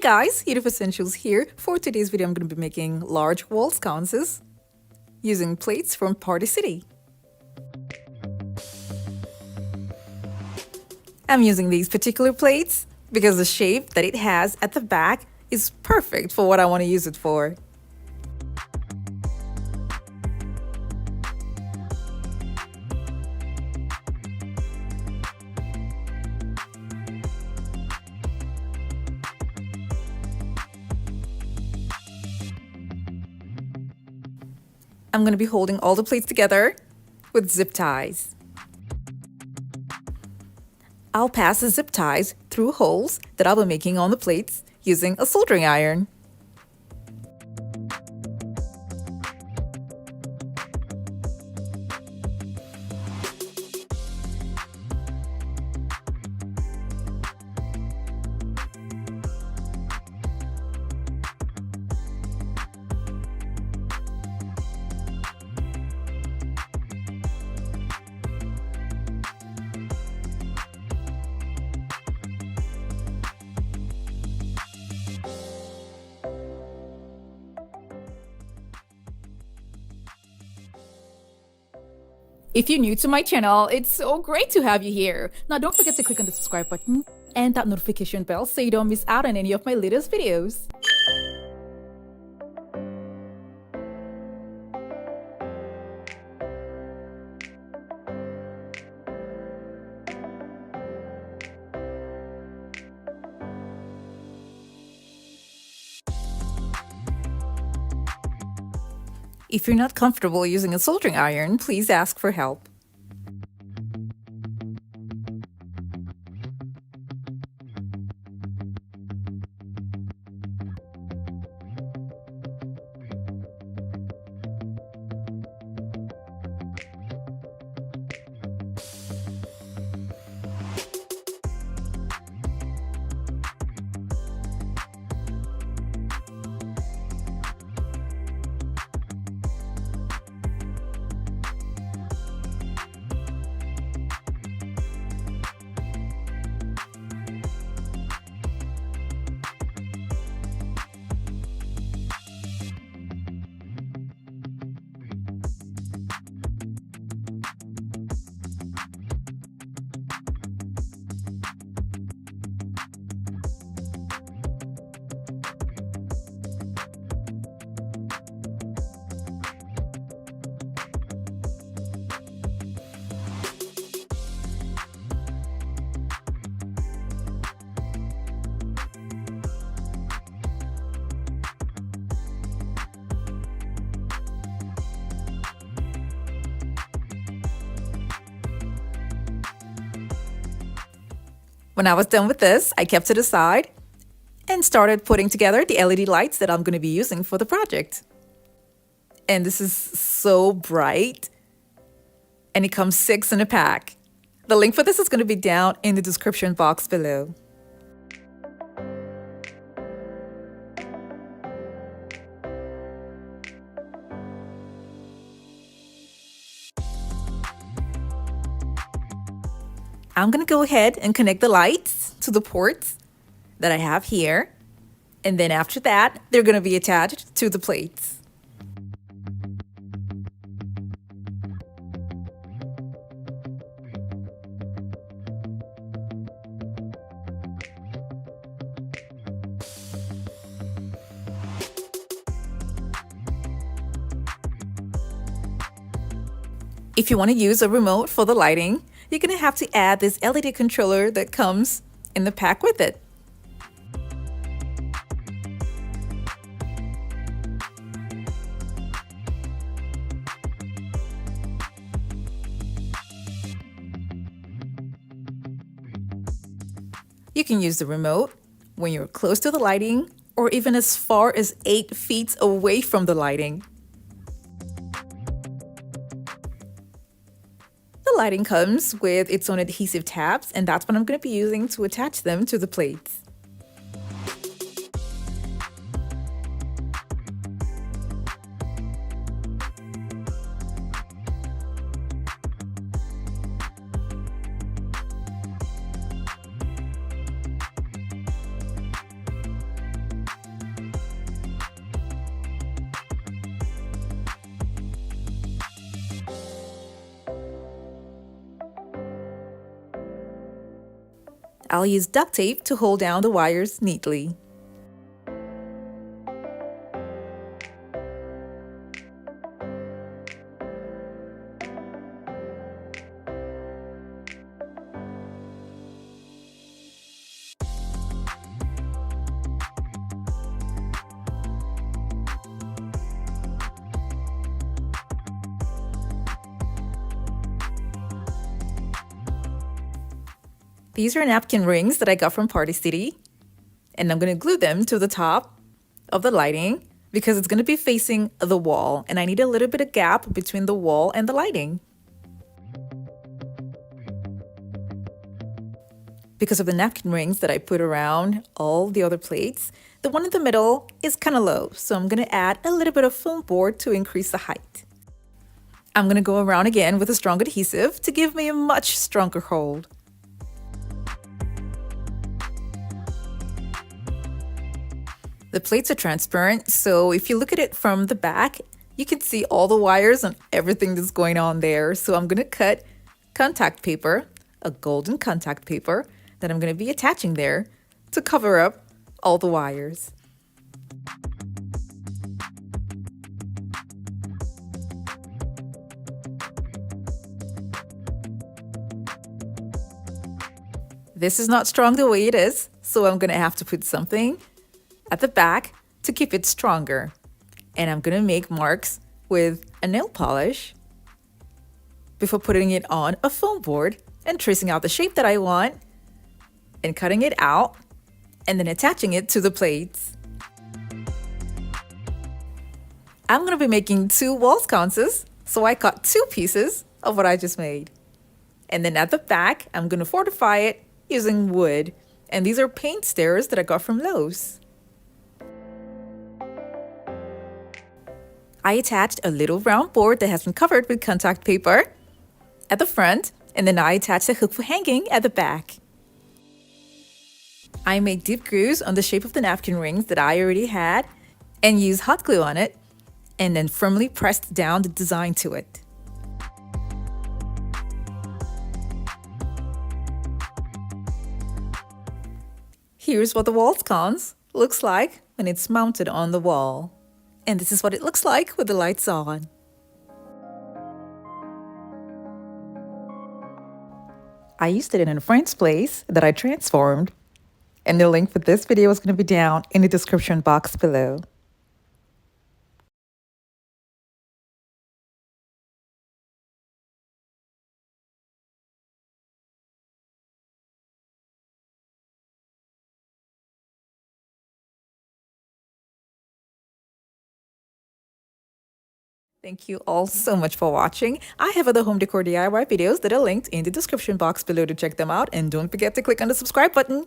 Hey guys, Unique Essentials here. For today's video, I'm going to be making large wall sconces using plates from Party City. I'm using these particular plates because the shape that it has at the back is perfect for what I want to use it for. I'm going to be holding all the plates together with zip ties. I'll pass the zip ties through holes that I'll be making on the plates using a soldering iron. If you're new to my channel, it's so great to have you here. Now don't forget to click on the subscribe button and that notification bell so you don't miss out on any of my latest videos. If you're not comfortable using a soldering iron, please ask for help. When I was done with this, I kept it aside and started putting together the LED lights that I'm going to be using for the project. And this is so bright, and it comes 6 in a pack. The link for this is going to be down in the description box below. I'm going to go ahead and connect the lights to the ports that I have here. And then after that, they're going to be attached to the plates. If you want to use a remote for the lighting, you're going to have to add this LED controller that comes in the pack with it. You can use the remote when you're close to the lighting or even as far as 8 feet away from the lighting. The lighting comes with its own adhesive tabs, and that's what I'm going to be using to attach them to the plates. I'll use duct tape to hold down the wires neatly. These are napkin rings that I got from Party City, and I'm going to glue them to the top of the lighting because it's going to be facing the wall, and I need a little bit of gap between the wall and the lighting. Because of the napkin rings that I put around all the other plates, the one in the middle is kind of low, so I'm going to add a little bit of foam board to increase the height. I'm going to go around again with a strong adhesive to give me a much stronger hold. The plates are transparent, so if you look at it from the back, you can see all the wires and everything that's going on there. So I'm going to cut contact paper, a golden contact paper, that I'm going to be attaching there to cover up all the wires. This is not strong the way it is, so I'm going to have to put something at the back to keep it stronger. And I'm gonna make marks with a nail polish before putting it on a foam board and tracing out the shape that I want and cutting it out and then attaching it to the plates. I'm gonna be making 2 wall sconces, so I cut 2 pieces of what I just made. And then at the back, I'm gonna fortify it using wood. And these are paint stairs that I got from Lowe's. I attached a little round board that has been covered with contact paper at the front, and then I attached a hook for hanging at the back. I made deep grooves on the shape of the napkin rings that I already had and used hot glue on it, and then firmly pressed down the design to it. Here's what the wall sconce looks like when it's mounted on the wall. And this is what it looks like with the lights on. I used it in a friend's place that I transformed, and the link for this video is going to be down in the description box below. Thank you all so much for watching. I have other home decor DIY videos that are linked in the description box below to check them out, and don't forget to click on the subscribe button.